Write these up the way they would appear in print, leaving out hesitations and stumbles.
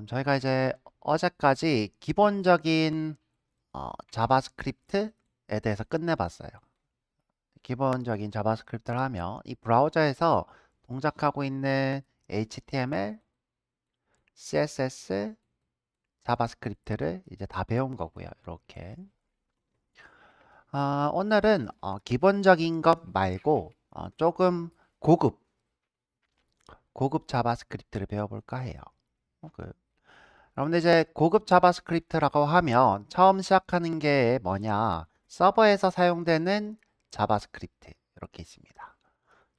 저희가 이제 어제까지 기본적인 자바스크립트에 대해서 끝내봤어요. 기본적인 자바스크립트를 하면 이 브라우저에서 동작하고 있는 HTML, CSS, 자바스크립트를 이제 다 배운 거고요. 이렇게. 오늘은 기본적인 것 말고 조금 고급 자바스크립트를 배워볼까 해요. 그 여러분들 이제 고급 자바스크립트라고 하면 처음 시작하는 게 뭐냐? 서버에서 사용되는 자바스크립트 이렇게 있습니다.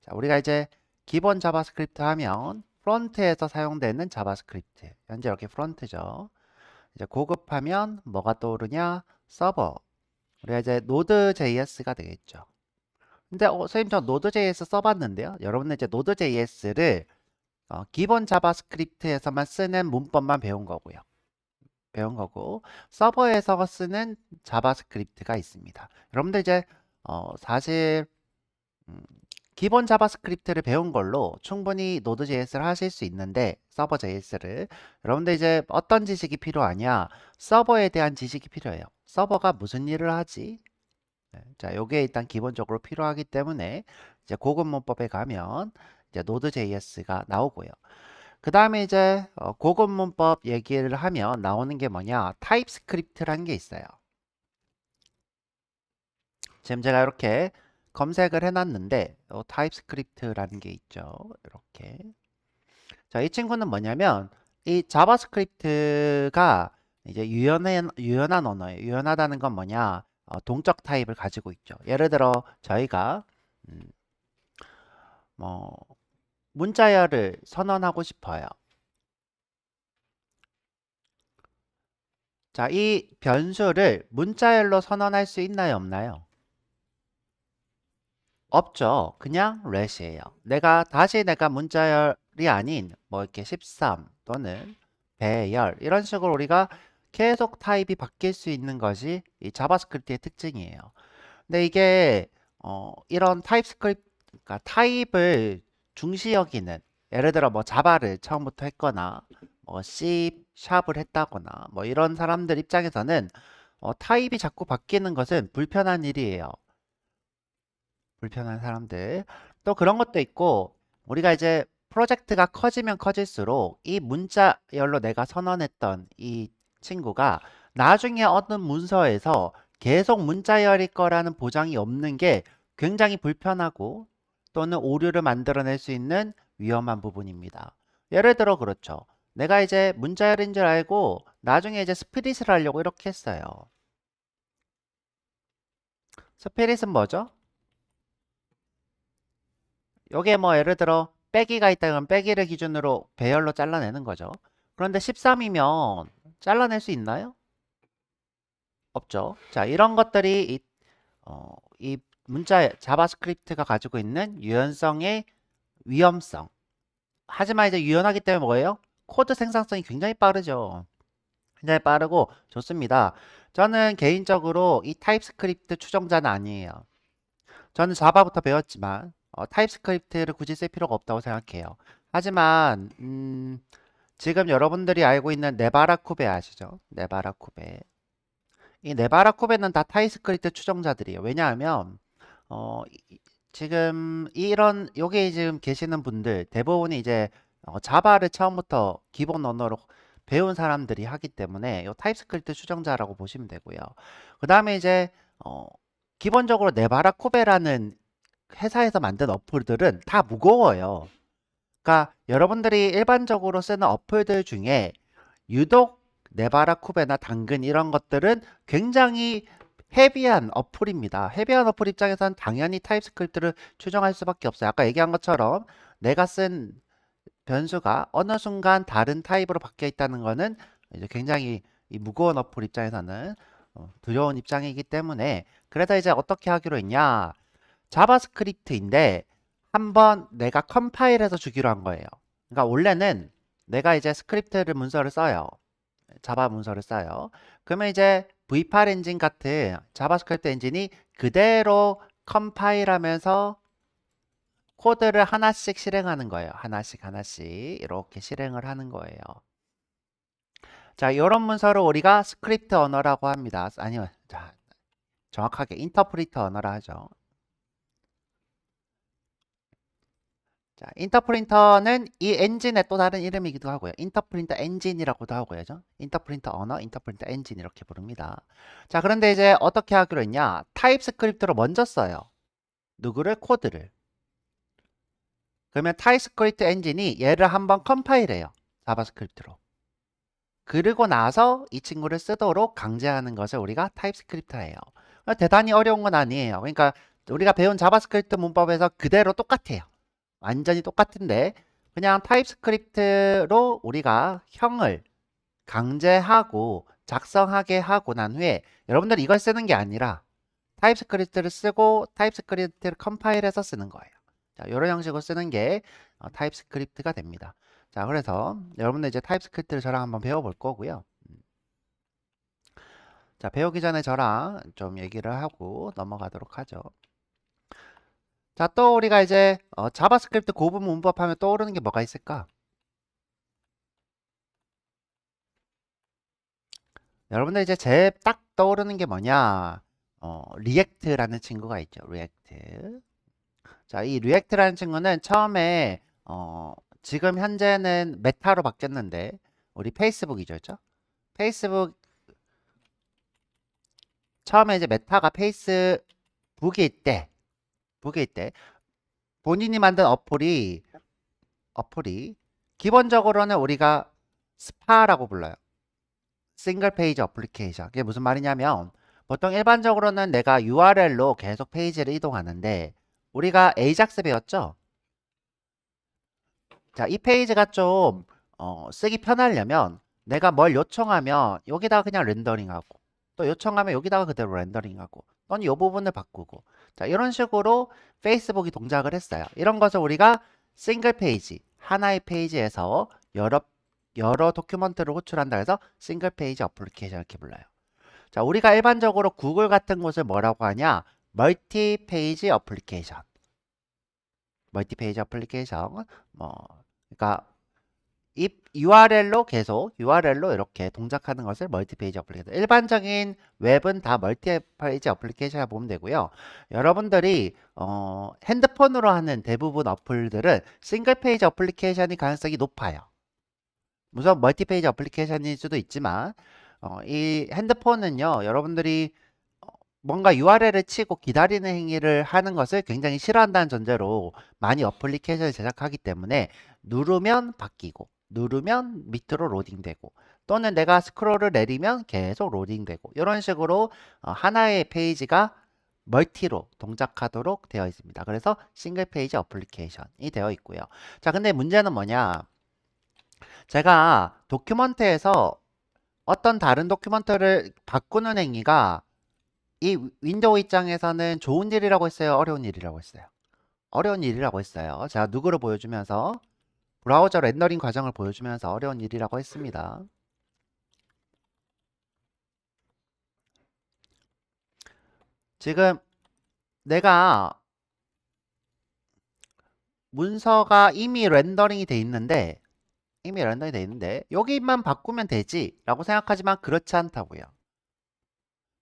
자, 우리가 이제 기본 자바스크립트 하면 프론트에서 사용되는 자바스크립트. 현재 이렇게 프론트죠. 이제 고급하면 뭐가 떠오르냐? 서버. 우리가 이제 노드.js가 되겠죠. 근데 선생님 저 노드.js 써봤는데요. 여러분은 이제 노드.js를 기본 자바스크립트에서만 쓰는 문법만 배운 거고 서버에서 쓰는 자바스크립트가 있습니다. 여러분들 이제 사실 음, 기본 자바스크립트를 배운 걸로 충분히 노드.js를 하실 수 있는데 서버 JS를 여러분들 이제 어떤 지식이 필요하냐? 서버에 대한 지식이 필요해요. 서버가 무슨 일을 하지? 네, 자, 요게 일단 기본적으로 필요하기 때문에 이제 고급 문법에 가면 이제 노드.js가 나오고요. 그 다음에 이제 고급 문법 얘기를 하면 나오는 게 뭐냐? 타입스크립트라는 게 있어요. 지금 제가 이렇게 검색을 해놨는데 타입스크립트라는 게 있죠. 이렇게. 자, 이 친구는 뭐냐면 이 자바스크립트가 이제 유연한 언어예요. 유연하다는 건 뭐냐? 동적 타입을 가지고 있죠. 예를 들어 저희가 음, 뭐 문자열을 선언하고 싶어요. 자, 이 변수를 문자열로 선언할 수 있나요, 없나요? 없죠. 그냥 let이에요. 내가 문자열이 아닌 뭐 이렇게 13 또는 배열 이런 식으로 우리가 계속 타입이 바뀔 수 있는 것이 이 자바스크립트의 특징이에요. 근데 이게 이런 타입스크립트 그러니까 타입을 중시 여기는 예를 들어 뭐 자바를 처음부터 했거나 뭐 C 샵을 했다거나 뭐 이런 사람들 입장에서는 타입이 자꾸 바뀌는 것은 불편한 일이에요. 불편한 사람들. 또 그런 것도 있고, 우리가 이제 프로젝트가 커지면 커질수록 이 문자열로 내가 선언했던 이 친구가 나중에 어떤 문서에서 계속 문자열일 거라는 보장이 없는 게 굉장히 불편하고 또는 오류를 만들어낼 수 있는 위험한 부분입니다. 예를 들어 그렇죠. 내가 이제 문자열인 줄 알고 나중에 이제 스플릿을 하려고 이렇게 했어요. 스플릿은 뭐죠? 요게 뭐 예를 들어 빼기가 있다 그러면 빼기를 기준으로 배열로 잘라내는 거죠. 그런데 13이면 잘라낼 수 있나요? 없죠. 자, 이런 것들이 이 문자 자바스크립트가 가지고 있는 유연성의 위험성. 하지만 이제 유연하기 때문에 뭐예요? 코드 생산성이 굉장히 빠르죠. 굉장히 빠르고 좋습니다. 저는 개인적으로 이 타입스크립트 추종자는 아니에요. 저는 자바부터 배웠지만 타입스크립트를 굳이 쓸 필요가 없다고 생각해요. 하지만 지금 여러분들이 알고 있는 네바라쿠베 아시죠? 네바라쿠베. 이 네바라쿠베는 다 타입스크립트 추종자들이에요. 왜냐하면 지금 이런 여기 지금 계시는 분들 대부분이 이제 자바를 처음부터 기본 언어로 배운 사람들이 하기 때문에 이 타입스크립트 추종자라고 보시면 되고요. 그 다음에 이제 어, 기본적으로 네바라쿠베라는 회사에서 만든 어플들은 다 무거워요. 그러니까 여러분들이 일반적으로 쓰는 어플들 중에 유독 네바라 쿠베나 당근 이런 것들은 굉장히 헤비한 어플입니다. 헤비한 어플 입장에서는 당연히 타입스크립트를 추정할 수밖에 없어요. 아까 얘기한 것처럼 내가 쓴 변수가 어느 순간 다른 타입으로 바뀌어 있다는 것은 이제 굉장히 이 무거운 어플 입장에서는 두려운 입장이기 때문에 그래서 이제 어떻게 하기로 했냐? 자바스크립트인데 한번 내가 컴파일해서 주기로 한 거예요. 그러니까 원래는 내가 이제 스크립트를 문서를 써요. 자바 문서를 써요. 그러면 이제 V8 엔진 같은 자바스크립트 엔진이 그대로 컴파일하면서 코드를 하나씩 실행하는 거예요. 하나씩 이렇게 실행을 하는 거예요. 자, 이런 문서를 우리가 스크립트 언어라고 합니다. 아니면 자, 정확하게 인터프리터 언어라 하죠. 자, 인터프린터는 이 엔진의 또 다른 이름이기도 하고요. 인터프린터 엔진이라고도 하고요. 인터프린터 언어, 인터프린터 엔진 이렇게 부릅니다. 자, 그런데 이제 어떻게 하기로 했냐? 타입스크립트로 먼저 써요. 누구를? 코드를. 그러면 타입스크립트 엔진이 얘를 한번 컴파일해요. 자바스크립트로. 그리고 나서 이 친구를 쓰도록 강제하는 것을 우리가 타입스크립트예요. 대단히 어려운 건 아니에요. 그러니까 우리가 배운 자바스크립트 문법에서 그대로 똑같아요. 완전히 똑같은데 그냥 타입스크립트로 우리가 형을 강제하고 작성하게 하고 난 후에 여러분들 이걸 쓰는 게 아니라 타입스크립트를 쓰고 타입스크립트를 컴파일해서 쓰는 거예요. 자, 이런 형식으로 쓰는 게 타입스크립트가 됩니다. 자, 그래서 여러분들 이제 타입스크립트를 저랑 한번 배워볼 거고요. 자, 배우기 전에 저랑 좀 얘기를 하고 넘어가도록 하죠. 자, 또 우리가 이제 자바스크립트 고급 문법 하면 떠오르는 게 뭐가 있을까? 여러분들 이제 제일 딱 떠오르는 게 뭐냐? 리액트라는 친구가 있죠. 리액트. 자, 이 리액트라는 친구는 처음에 지금 현재는 메타로 바뀌었는데 우리 페이스북이죠, 그죠? 페이스북 처음에 이제 메타가 페이스북일 때, 북일 때 본인이 만든 어플이 기본적으로는 우리가 스파라고 불러요. 싱글 페이지 어플리케이션. 그게 무슨 말이냐면 보통 일반적으로는 내가 URL로 계속 페이지를 이동하는데 우리가 AJAX 배웠죠? 자, 이 페이지가 좀 쓰기 편하려면 내가 뭘 요청하면 여기다가 그냥 렌더링하고 또 요청하면 여기다가 그대로 렌더링하고 또는 이 부분을 바꾸고 자, 이런 식으로 페이스북이 동작을 했어요. 이런 것을 우리가 싱글 페이지, 하나의 페이지에서 여러 도큐먼트를 호출한다 해서 싱글 페이지 어플리케이션 이렇게 불러요. 자, 우리가 일반적으로 구글 같은 곳을 뭐라고 하냐? 멀티 페이지 어플리케이션. 멀티 페이지 어플리케이션. 그러니까 이 URL로 이렇게 동작하는 것을 멀티 페이지 어플리케이션. 일반적인 웹은 다 멀티 페이지 어플리케이션이라고 보면 되고요. 여러분들이 핸드폰으로 하는 대부분 어플들은 싱글 페이지 어플리케이션이 가능성이 높아요. 우선 멀티 페이지 어플리케이션일 수도 있지만 이 핸드폰은요, 여러분들이 뭔가 URL을 치고 기다리는 행위를 하는 것을 굉장히 싫어한다는 전제로 많이 어플리케이션을 제작하기 때문에 누르면 바뀌고 누르면 밑으로 로딩되고 또는 내가 스크롤을 내리면 계속 로딩되고 이런 식으로 하나의 페이지가 멀티로 동작하도록 되어 있습니다. 그래서 싱글 페이지 어플리케이션이 되어 있고요. 자, 근데 문제는 뭐냐? 제가 도큐먼트에서 어떤 다른 도큐먼트를 바꾸는 행위가 이 윈도우 입장에서는 좋은 일이라고 했어요? 어려운 일이라고 했어요? 어려운 일이라고 했어요. 제가 누구를 보여주면서 브라우저 렌더링 과정을 보여주면서 어려운 일이라고 했습니다. 지금 내가 문서가 이미 렌더링이 돼 있는데 여기만 바꾸면 되지 라고 생각하지만 그렇지 않다고요.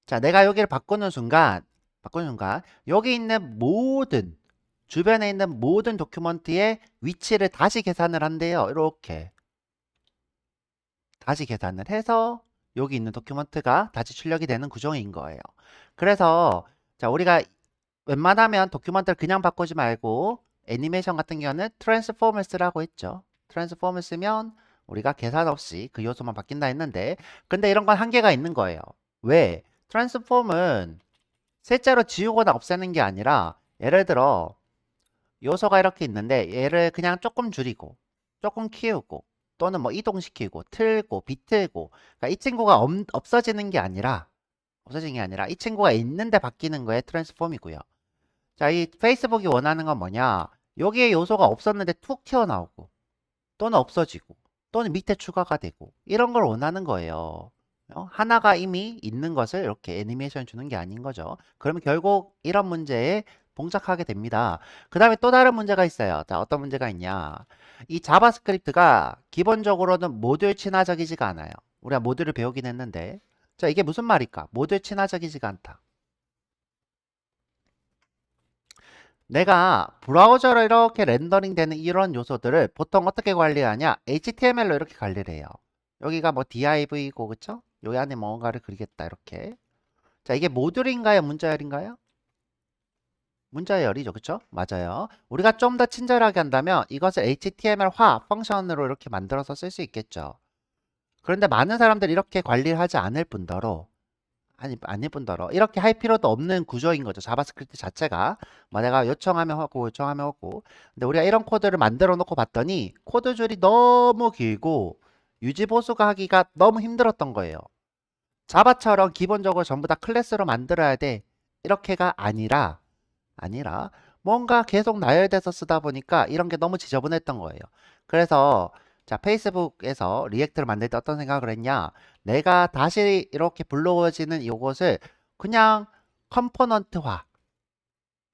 자, 내가 여기를 바꾸는 순간 여기 있는 주변에 있는 모든 도큐먼트의 위치를 다시 계산을 한대요. 이렇게 다시 계산을 해서 여기 있는 도큐먼트가 다시 출력이 되는 구조인 거예요. 그래서 자, 우리가 웬만하면 도큐먼트를 그냥 바꾸지 말고 애니메이션 같은 경우는 트랜스폼을 쓰라고 했죠. 트랜스폼을 쓰면 우리가 계산 없이 그 요소만 바뀐다 했는데 근데 이런 건 한계가 있는 거예요. 왜? 트랜스폼은 실제로 지우거나 없애는 게 아니라 예를 들어 요소가 이렇게 있는데 얘를 그냥 조금 줄이고 조금 키우고 또는 뭐 이동시키고 틀고 비틀고 그러니까 이 친구가 없어지는 게 아니라 이 친구가 있는데 바뀌는 거에 트랜스폼이고요. 자, 이 페이스북이 원하는 건 뭐냐? 여기에 요소가 없었는데 툭 튀어나오고 또는 없어지고 또는 밑에 추가가 되고 이런 걸 원하는 거예요. 하나가 이미 있는 것을 이렇게 애니메이션 주는 게 아닌 거죠. 그러면 결국 이런 문제에 봉착하게 됩니다. 그 다음에 또 다른 문제가 있어요. 자, 어떤 문제가 있냐? 이 자바스크립트가 기본적으로는 모듈 친화적이지가 않아요. 우리가 모듈을 배우긴 했는데. 자, 이게 무슨 말일까? 모듈 친화적이지가 않다. 내가 브라우저로 이렇게 렌더링 되는 이런 요소들을 보통 어떻게 관리하냐? HTML로 이렇게 관리를 해요. 여기가 뭐 div고, 그쵸? 여기 안에 뭔가를 그리겠다, 이렇게. 자, 이게 모듈인가요? 문자열인가요? 문자열이죠, 그쵸? 맞아요. 우리가 좀 더 친절하게 한다면 이것을 HTML화 펑션으로 이렇게 만들어서 쓸 수 있겠죠. 그런데 많은 사람들이 이렇게 관리를 하지 않을 뿐더러 아닐 뿐더러 이렇게 할 필요도 없는 구조인 거죠. 자바스크립트 자체가. 뭐 내가 요청하면 하고 요청하면 하고. 근데 우리가 이런 코드를 만들어 놓고 봤더니 코드 줄이 너무 길고 유지 보수가 하기가 너무 힘들었던 거예요. 자바처럼 기본적으로 전부 다 클래스로 만들어야 돼. 이렇게가 아니라 뭔가 계속 나열돼서 쓰다 보니까 이런 게 너무 지저분했던 거예요. 그래서 자, 페이스북에서 리액트를 만들 때 어떤 생각을 했냐? 내가 다시 이렇게 불러오지는 이것을 그냥 컴포넌트화,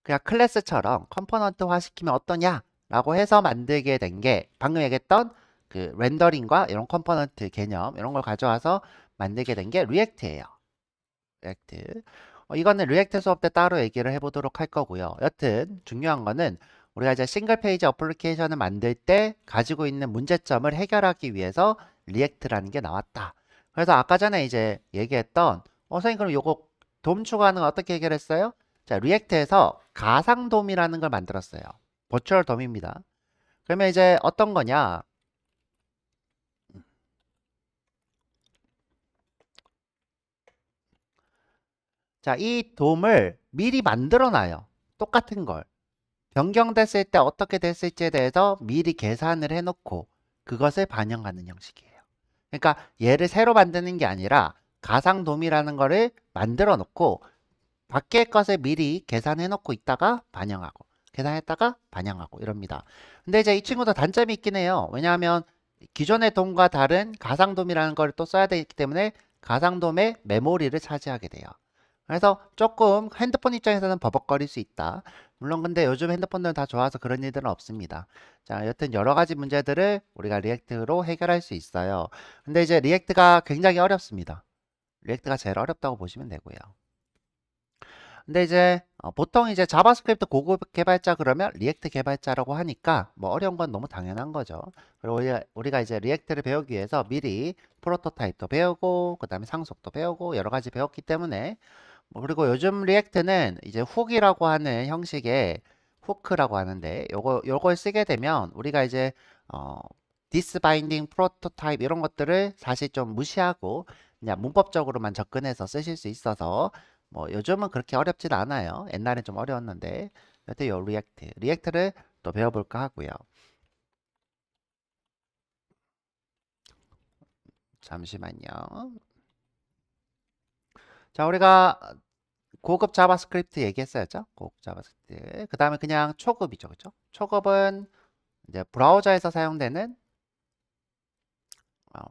그냥 클래스처럼 컴포넌트화 시키면 어떠냐? 라고 해서 만들게 된 게 방금 얘기했던 그 렌더링과 이런 컴포넌트 개념 이런 걸 가져와서 만들게 된 게 리액트예요. 리액트. 이거는 리액트 수업 때 따로 얘기를 해보도록 할 거고요. 여튼 중요한 거는 우리가 이제 싱글 페이지 어플리케이션을 만들 때 가지고 있는 문제점을 해결하기 위해서 리액트라는 게 나왔다. 그래서 아까 전에 이제 얘기했던 선생님 그럼 요거 돔 추가하는 거 어떻게 해결했어요? 자, 리액트에서 가상 돔이라는 걸 만들었어요. 버추얼 돔입니다. 그러면 이제 어떤 거냐? 자, 이 돔을 미리 만들어 놔요. 똑같은 걸. 변경됐을 때 어떻게 됐을지에 대해서 미리 계산을 해놓고 그것을 반영하는 형식이에요. 그러니까 얘를 새로 만드는 게 아니라 가상돔이라는 거를 만들어 놓고 밖의 것을 미리 계산해 놓고 있다가 반영하고 계산했다가 반영하고 이럽니다. 근데 이제 이 친구도 단점이 있긴 해요. 왜냐하면 기존의 돔과 다른 가상돔이라는 걸 또 써야 되기 때문에 가상돔의 메모리를 차지하게 돼요. 그래서 조금 핸드폰 입장에서는 버벅거릴 수 있다. 물론 근데 요즘 핸드폰들은 다 좋아서 그런 일들은 없습니다. 자, 여튼 여러 가지 문제들을 우리가 리액트로 해결할 수 있어요. 근데 이제 리액트가 굉장히 어렵습니다. 리액트가 제일 어렵다고 보시면 되고요. 근데 이제 보통 이제 자바스크립트 고급 개발자 그러면 리액트 개발자라고 하니까 뭐 어려운 건 너무 당연한 거죠. 그리고 우리가 이제 리액트를 배우기 위해서 미리 프로토타입도 배우고 그다음에 상속도 배우고 여러 가지 배웠기 때문에 뭐 그리고 요즘 리액트는 이제 훅이라고 하는 형식의 후크라고 하는데 요걸 쓰게 되면 우리가 이제 어 디스 바인딩 프로토타입 이런 것들을 사실 좀 무시하고 그냥 문법적으로만 접근해서 쓰실 수 있어서 뭐 요즘은 그렇게 어렵진 않아요. 옛날엔 좀 어려웠는데 여튼 요 리액트를 또 배워볼까 하고요. 잠시만요. 자, 우리가 고급 자바스크립트 얘기했어야죠. 고급 자바스크립트. 그 다음에 그냥 초급이죠. 그죠? 초급은 이제 브라우저에서 사용되는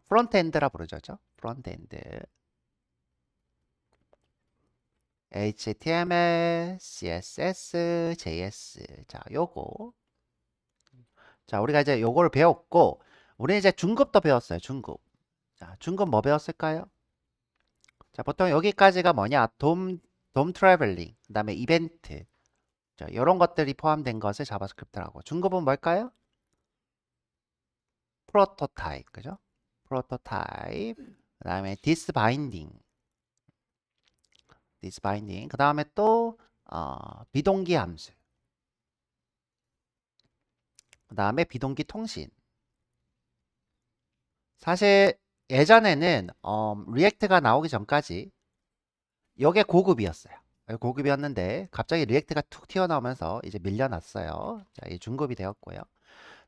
프론트엔드라 부르죠. 그죠? 프론트엔드. HTML, CSS, JS. 자, 요거. 자, 우리가 이제 요거를 배웠고, 우리는 이제 중급도 배웠어요. 중급. 자, 중급 뭐 배웠을까요? 자, 보통 여기까지가 뭐냐? 돔 트래블링, 그 다음에 이벤트. 자, 이런 것들이 포함된 것을 자바스크립트라고. 중급은 뭘까요? 프로토타입, 그죠? 프로토타입, 그 다음에 디스바인딩, 그 다음에 또 비동기 함수, 그 다음에 비동기 통신. 사실 예전에는 리액트가 나오기 전까지 이게 고급이었어요. 고급이었는데 갑자기 리액트가 툭 튀어나오면서 이제 밀려났어요. 자, 이 중급이 되었고요.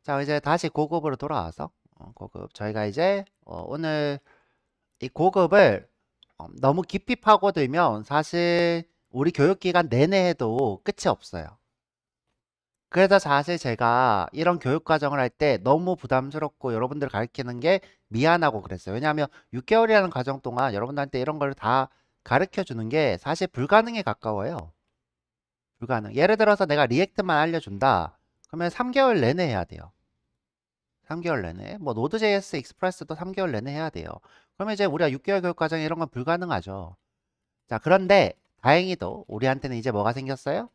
자, 이제 다시 고급으로 돌아와서 고급 저희가 이제 오늘 이 고급을 너무 깊이 파고들면 사실 우리 교육기간 내내 해도 끝이 없어요. 그래서 사실 제가 이런 교육 과정을 할 때 너무 부담스럽고 여러분들 가르치는 게 미안하고 그랬어요. 왜냐하면 6개월이라는 과정 동안 여러분들한테 이런 걸 다 가르쳐 주는 게 사실 불가능에 가까워요. 불가능. 예를 들어서 내가 리액트만 알려준다. 그러면 3개월 내내 해야 돼요. 3개월 내내. 뭐 노드.js, 익스프레스도 3개월 내내 해야 돼요. 그러면 이제 우리가 6개월 교육과정에 이런 건 불가능하죠. 자, 그런데 다행히도 우리한테는 이제 뭐가 생겼어요?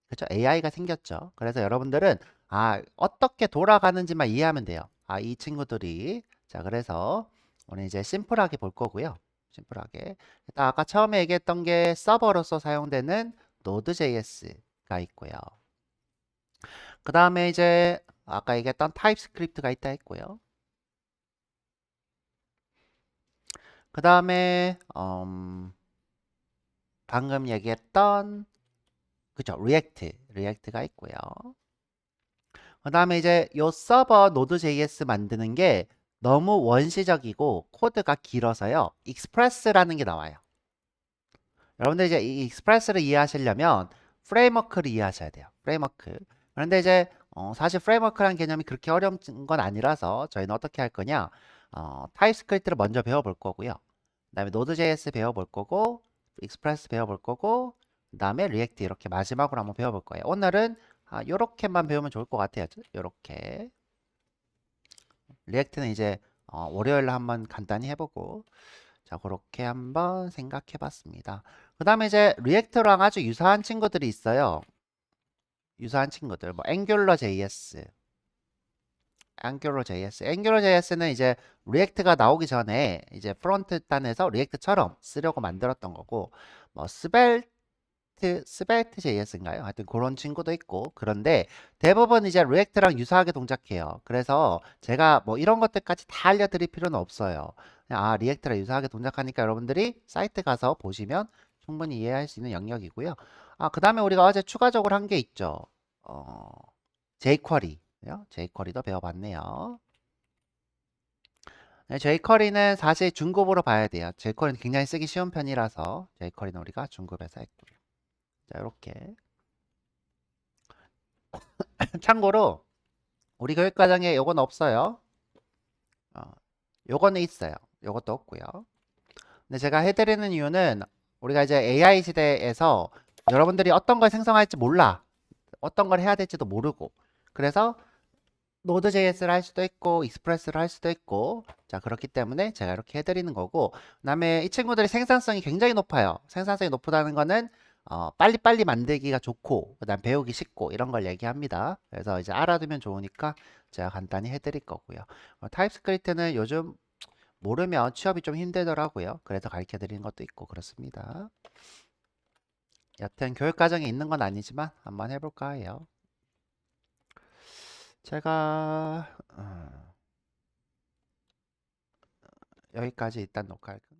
그렇죠? AI가 생겼죠. 그래서 여러분들은 어떻게 돌아가는지만 이해하면 돼요. 이 친구들이. 자, 그래서 오늘 이제 심플하게 볼 거고요. 심플하게. 일단 아까 처음에 얘기했던 게 서버로서 사용되는 Node.js가 있고요. 그 다음에 이제 아까 얘기했던 타입스크립트가 있다 했고요. 그 다음에 방금 얘기했던 그죠? 리액트가 있고요. 그 다음에 이제 요 서버 Node.js 만드는 게 너무 원시적이고 코드가 길어서요. 익스프레스라는 게 나와요. 여러분들 이제 이 익스프레스를 이해하시려면 프레임워크를 이해하셔야 돼요. 프레임워크. 그런데 이제 사실 프레임워크라는 개념이 그렇게 어려운 건 아니라서 저희는 어떻게 할 거냐? 타입스크립트를 먼저 배워볼 거고요. 그다음에 Node.js 배워볼 거고, 익스프레스 배워볼 거고, 그다음에 리액트 이렇게 마지막으로 한번 배워볼 거예요. 오늘은 요렇게만 배우면 좋을 것 같아요. 요렇게. 리액트는 이제 월요일에 한번 간단히 해보고, 자, 그렇게 한번 생각해 봤습니다. 그 다음에 이제 리액트랑 아주 유사한 친구들이 있어요. 유사한 친구들, 뭐, 앵귤러 JS는 이제 리액트가 나오기 전에 이제 프론트 단에서 리액트처럼 쓰려고 만들었던 거고, 뭐, 스벨트 JS인가요? 하여튼 그런 친구도 있고, 그런데 대부분 이제 리액트랑 유사하게 동작해요. 그래서 제가 뭐 이런 것들까지 다 알려드릴 필요는 없어요. 그냥 리액트랑 유사하게 동작하니까 여러분들이 사이트 가서 보시면 충분히 이해할 수 있는 영역이고요. 그 다음에 우리가 어제 추가적으로 한 게 있죠. 어, jQuery. jQuery도 배워봤네요. 네, jQuery는 사실 중급으로 봐야 돼요. jQuery는 굉장히 쓰기 쉬운 편이라서 jQuery는 우리가 중급에서 했고요. 자, 이렇게. 참고로 우리 교육과정에 요건 없어요. 어, 요거는 있어요. 요것도 없고요. 근데 제가 해드리는 이유는 우리가 이제 AI 시대에서 여러분들이 어떤 걸 생성할지 몰라. 어떤 걸 해야 될지도 모르고. 그래서 Node.js를 할 수도 있고 익스프레스를 할 수도 있고 자 그렇기 때문에 제가 이렇게 해드리는 거고 그다음에 이 친구들이 생산성이 굉장히 높아요. 생산성이 높다는 거는 빨리빨리 만들기가 좋고 그다음 배우기 쉽고 이런 걸 얘기합니다. 그래서 이제 알아두면 좋으니까 제가 간단히 해드릴 거고요. 타입스크립트는 요즘 모르면 취업이 좀 힘들더라고요. 그래서 가르쳐 드리는 것도 있고 그렇습니다. 여튼 교육 과정에 있는 건 아니지만 한번 해볼까 해요. 제가 여기까지 일단 녹화할게요.